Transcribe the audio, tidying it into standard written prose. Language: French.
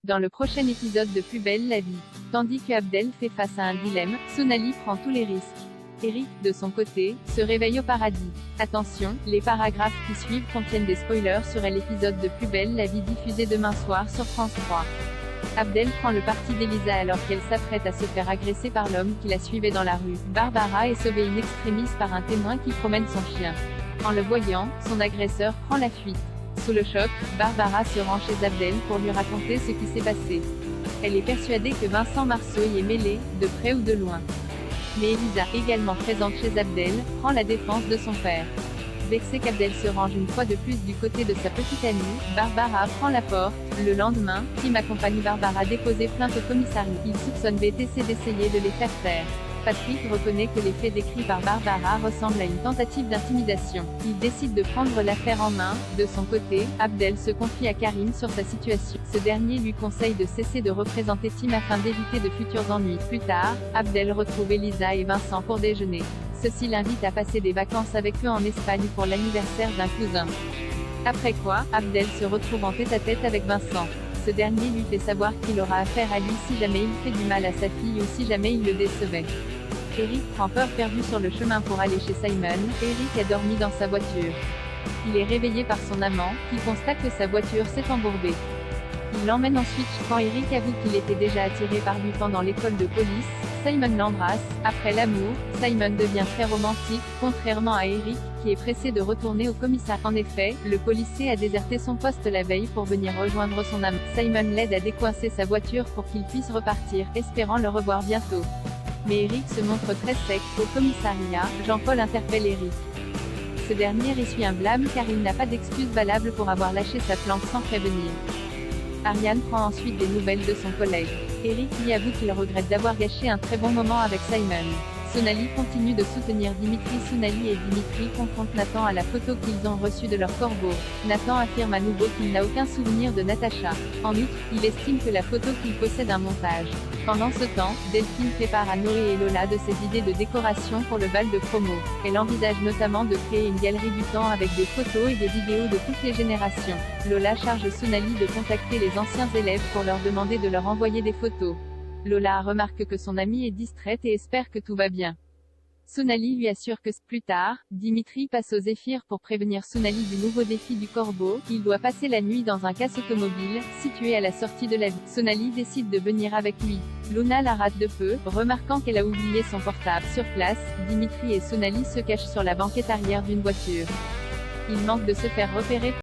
Dans le prochain épisode de Plus belle la vie, tandis que Abdel fait face à un dilemme, Sonali prend tous les risques. Eric, de son côté, se réveille au paradis. Attention, les paragraphes qui suivent contiennent des spoilers sur l'épisode de Plus belle la vie diffusé demain soir sur France 3. Abdel prend le parti d'Elisa alors qu'elle s'apprête à se faire agresser par l'homme qui la suivait dans la rue. Barbara est sauvée in extremis par un témoin qui promène son chien. En le voyant, son agresseur prend la fuite. Sous le choc, Barbara se rend chez Abdel pour lui raconter ce qui s'est passé. Elle est persuadée que Vincent Marceau y est mêlé, de près ou de loin. Mais Elisa, également présente chez Abdel, prend la défense de son père. Vexée qu'Abdel se range une fois de plus du côté de sa petite amie, Barbara prend la porte. Le lendemain, Tim accompagne Barbara déposer plainte au commissariat. Il soupçonne BTC d'essayer de les faire taire. Patrick reconnaît que les faits décrits par Barbara ressemblent à une tentative d'intimidation. Il décide de prendre l'affaire en main. De son côté, Abdel se confie à Karim sur sa situation. Ce dernier lui conseille de cesser de représenter Tim afin d'éviter de futurs ennuis. Plus tard, Abdel retrouve Elisa et Vincent pour déjeuner. Ceux-ci l'invitent à passer des vacances avec eux en Espagne pour l'anniversaire d'un cousin. Après quoi, Abdel se retrouve en tête-à-tête avec Vincent. Ce dernier lui fait savoir qu'il aura affaire à lui si jamais il fait du mal à sa fille ou si jamais il le décevait. Eric prend peur perdue sur le chemin pour aller chez Simon. Eric a dormi dans sa voiture. Il est réveillé par son amant, qui constate que sa voiture s'est embourbée. Il l'emmène ensuite quand Eric avoue qu'il était déjà attiré par lui pendant l'école de police. Simon l'embrasse. Après l'amour, Simon devient très romantique, contrairement à Eric, qui est pressé de retourner au commissariat. En effet, le policier a déserté son poste la veille pour venir rejoindre son amant. Simon l'aide à décoincer sa voiture pour qu'il puisse repartir, espérant le revoir bientôt. Mais Eric se montre très sec. Au commissariat, Jean-Paul interpelle Eric. Ce dernier essuie un blâme car il n'a pas d'excuse valable pour avoir lâché sa planque sans prévenir. Ariane prend ensuite des nouvelles de son collègue. Eric lui avoue qu'il regrette d'avoir gâché un très bon moment avec Simon. Sonali continue de soutenir Dimitri. Sonali et Dimitri confrontent Nathan à la photo qu'ils ont reçue de leur corbeau. Nathan affirme à nouveau qu'il n'a aucun souvenir de Natacha. En outre, il estime que la photo qu'il possède un montage. Pendant ce temps, Delphine prépare à Noé et Lola de ses idées de décoration pour le bal de promo. Elle envisage notamment de créer une galerie du temps avec des photos et des vidéos de toutes les générations. Lola charge Sonali de contacter les anciens élèves pour leur demander de leur envoyer des photos. Lola remarque que son amie est distraite et espère que tout va bien. Sonali lui assure que plus tard, Dimitri passe au Zéphyr pour prévenir Sonali du nouveau défi du corbeau. Il doit passer la nuit dans un casse automobile, situé à la sortie de la ville. Sonali décide de venir avec lui. Luna la rate de peu, remarquant qu'elle a oublié son portable. Sur place, Dimitri et Sonali se cachent sur la banquette arrière d'une voiture. Ils manquent de se faire repérer.